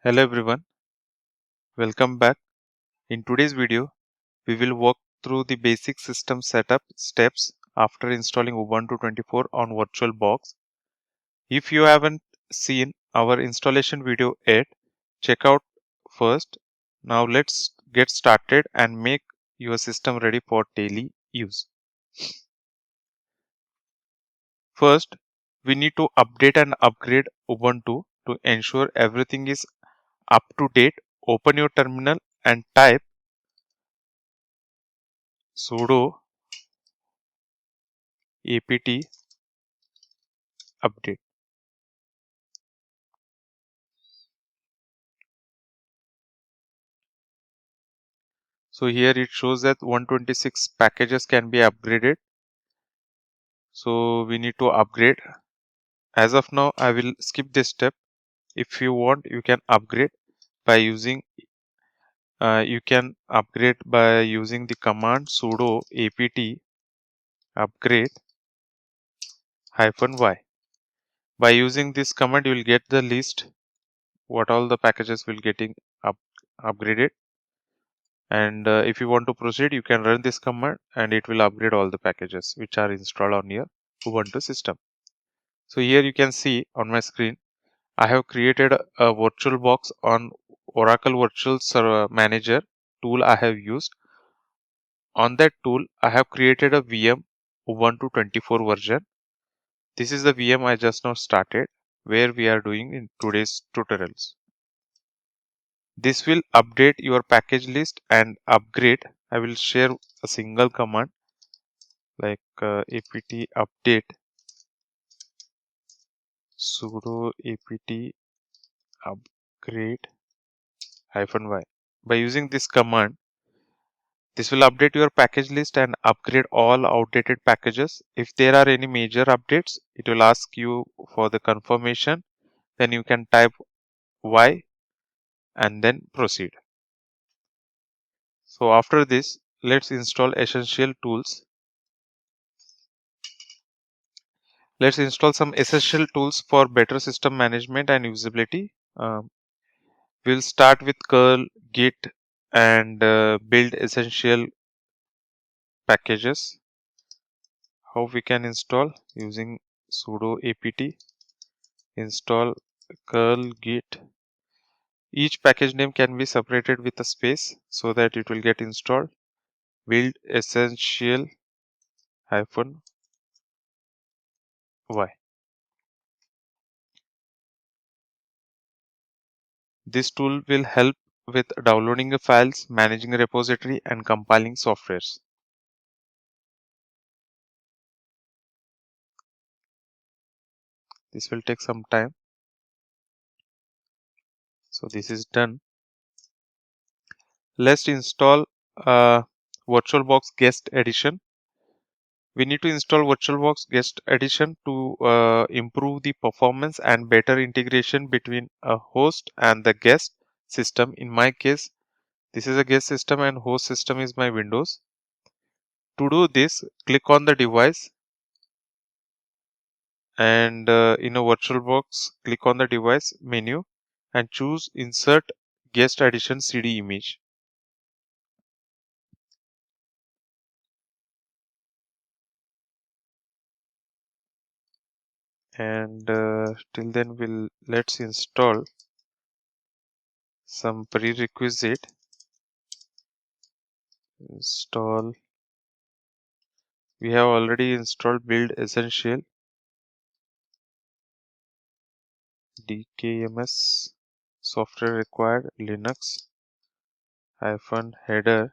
Hello everyone, welcome back. In today's video, we will walk through the basic system setup steps after installing Ubuntu 24 on VirtualBox. If you haven't seen our installation video yet, check out first. Now let's get started and make your system ready for daily use. First, we need to update and upgrade Ubuntu to ensure everything is up to date. Open your terminal and type sudo apt update. So here it shows that 126 packages can be upgraded. So we need to upgrade. As of now, I will skip this step. If you want, you can upgrade by using the command sudo apt upgrade -y. By using this command, you will get the list what all the packages will getting upgraded. And if you want to proceed, you can run this command and it will upgrade all the packages which are installed on your Ubuntu system. So here you can see on my screen, I have created a VirtualBox on Oracle Virtual Server Manager tool I have used. On that tool, I have created a VM Ubuntu 24 version. This is the VM I just now started where we are doing in today's tutorials. This will update your package list and upgrade. I will share a single command like apt update sudo apt upgrade -y. By using this command, this will update your package list and upgrade all outdated packages. If there are any major updates, it will ask you for the confirmation. Then you can type Y and then proceed. So after this, let's install essential tools. Let's install some essential tools for better system management and usability. We'll start with curl, git, and build essential packages. How we can install using sudo apt install curl git. Each package name can be separated with a space so that it will get installed. Build essential -y. This tool will help with downloading the files, managing a repository, and compiling softwares. This will take some time. So this is done. Let's install VirtualBox Guest Addition. We need to install VirtualBox Guest Addition to improve the performance and better integration between a host and the guest system. In my case, this is a guest system and host system is my Windows. To do this, click on the device and in a VirtualBox, click on the device menu and choose Insert Guest Addition CD image. And till then, let's install some prerequisite. Install. We have already installed build essential dkms software required linux -header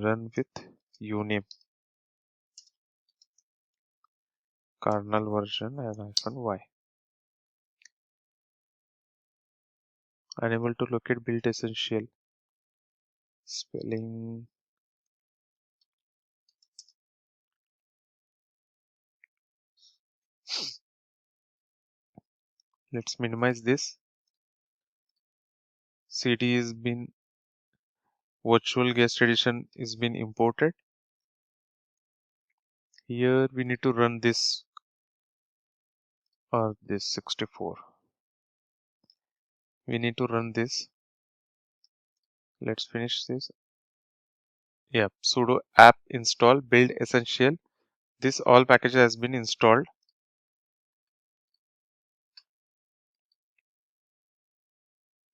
run with uname kernel version and -y. Unable to locate build essential. Spelling. Let's minimize this. CD is been virtual guest edition is been imported. Here we need to run this or this 64. We need to run this. Let's finish this. Yeah, sudo app install build essential. This all package has been installed.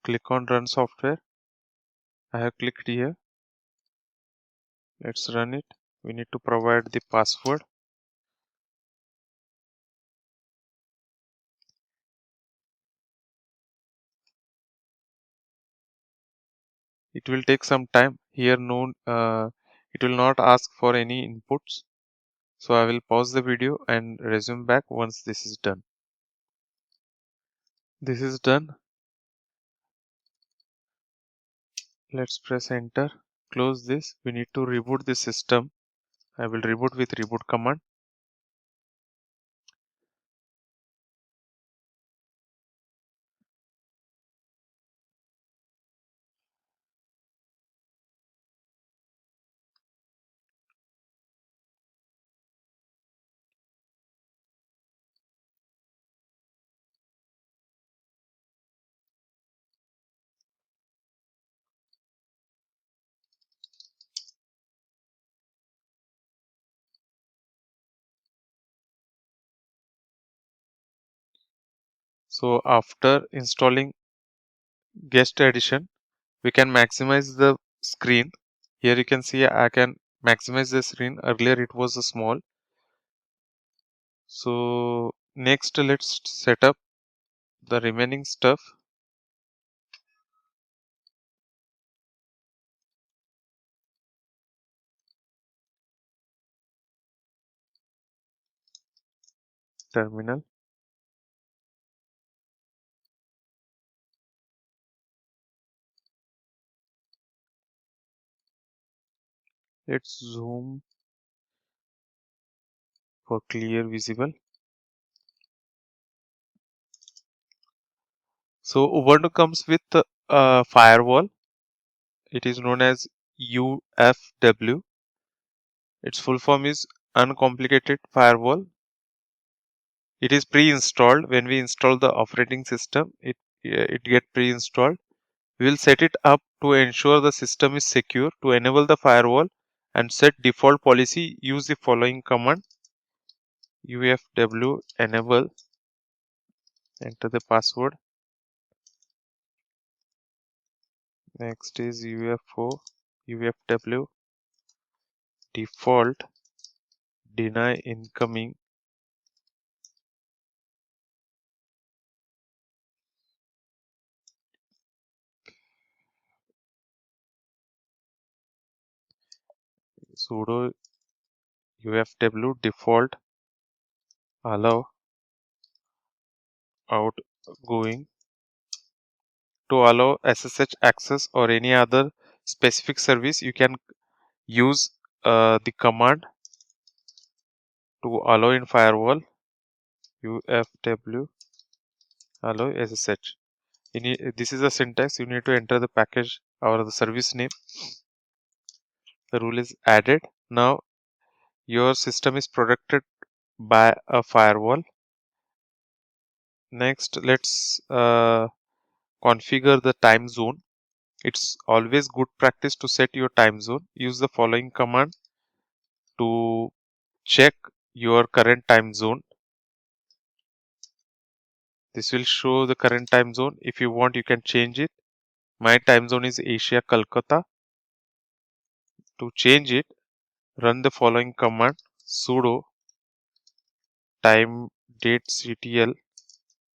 Click on run software. I have clicked here. Let's run it. We need to provide the password. It will take some time. Here it will not ask for any inputs. So I will pause the video and resume back once this is done. This is done. Let's press enter. Close this. We need to reboot the system. I will reboot with reboot command. So after installing guest addition, we can maximize the screen. Here you can see I can maximize the screen. Earlier it was a small. So next let's set up the remaining stuff. Terminal. Let's zoom for clear visible. So Ubuntu comes with a firewall. It is known as UFW. Its full form is uncomplicated firewall. It is pre-installed. When we install the operating system, it get pre-installed. We will set it up to ensure the system is secure. To enable the firewall and set default policy, use the following command: UFW enable. Enter the password. Next is UFW default deny incoming. Sudo UFW default allow outgoing. To allow SSH access or any other specific service, you can use the command to allow in firewall UFW allow SSH. This is the syntax. You need to enter the package or the service name. The rule is added. Now your system is protected by a firewall. Next, let's configure the time zone. It's always good practice to set your time zone. Use the following command to check your current time zone. This will show the current time zone. If you want, you can change it. My time zone is Asia Kolkata. To change it, run the following command: sudo time date ctl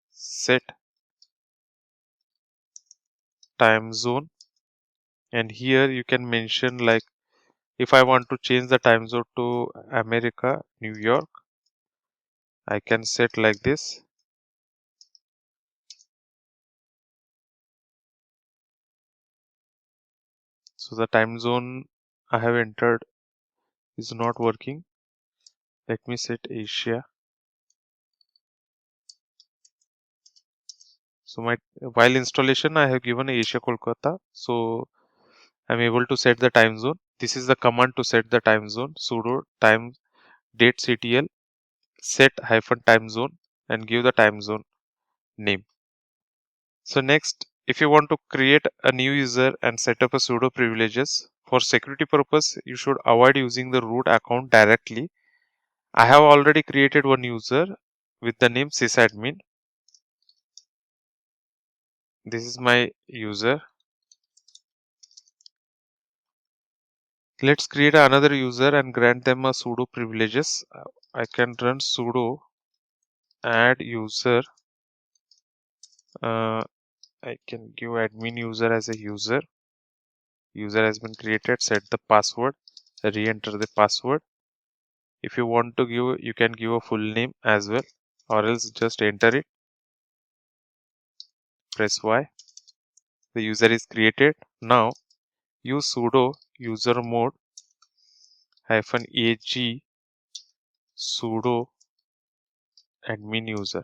set time zone. And here you can mention, like, if I want to change the time zone to America, New York, I can set like this. So the time zone I have entered is not working. Let me set Asia. So while installation I have given Asia Kolkata. So I'm able to set the time zone. This is the command to set the time zone: sudo time date ctl set hyphen time zone. and give the time zone name. So next, if you want to create a new user and set up a sudo privileges, for security purpose, you should avoid using the root account directly. I have already created one user with the name sysadmin. This is my user. Let's create another user and grant them a sudo privileges. I can run sudo add user. I can give admin user as a user. User has been created. Set the password. Re-enter the password. If you want to give, you can give a full name as well, or else just enter it. Press Y. The user is created. Now use sudo user mode -ag sudo admin user.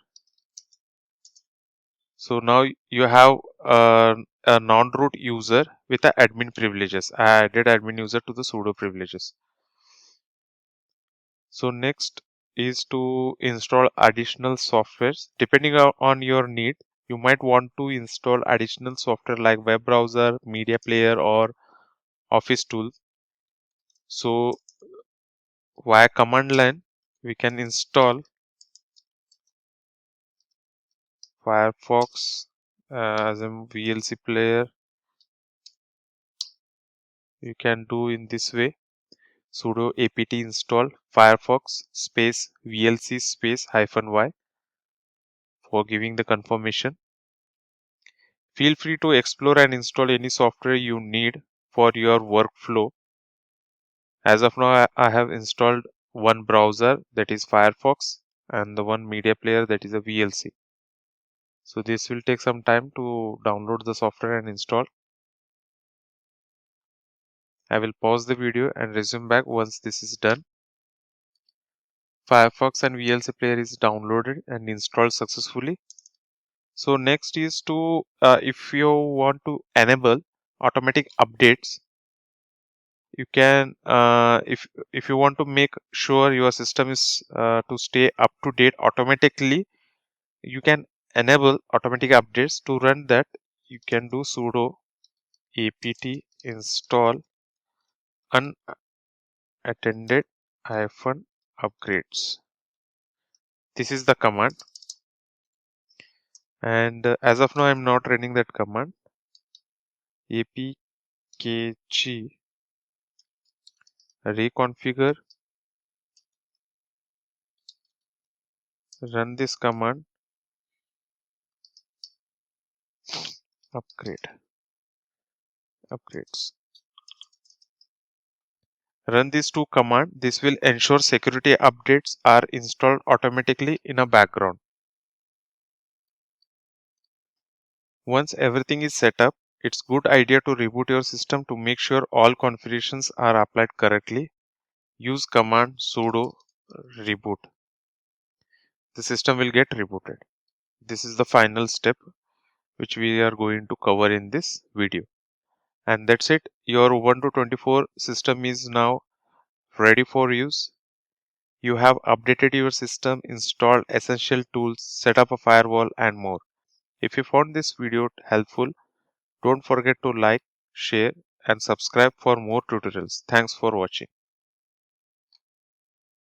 So now you have a non-root user with the admin privileges. I added admin user to the sudo privileges. So next is to install additional softwares. Depending on your need, you might want to install additional software like web browser, media player, or office tool. So via command line, we can install Firefox as a VLC player. You can do in this way. Sudo apt install Firefox space VLC space -y for giving the confirmation. Feel free to explore and install any software you need for your workflow. As of now, I have installed one browser, that is Firefox, and the one media player, that is a VLC. So this will take some time to download the software and install. I will pause the video and resume back once this is done. Firefox and VLC player is downloaded and installed successfully. So next is to if you want to enable automatic updates, you can if you want to make sure your system is to stay up to date automatically, you can enable automatic updates. To run that, you can do sudo apt install unattended -upgrades. This is the command, and as of now I'm not running that command. Apkg reconfigure, run this command, upgrades. Run these two commands. This will ensure security updates are installed automatically in a background. Once everything is set up, it's good idea to reboot your system to make sure all configurations are applied correctly. Use command sudo reboot. The system will get rebooted. This is the final step which we are going to cover in this video. And that's it. Your Ubuntu 24 system is now ready for use. You have updated your system, installed essential tools, set up a firewall, and more. If you found this video helpful, don't forget to like, share, and subscribe for more tutorials. Thanks for watching.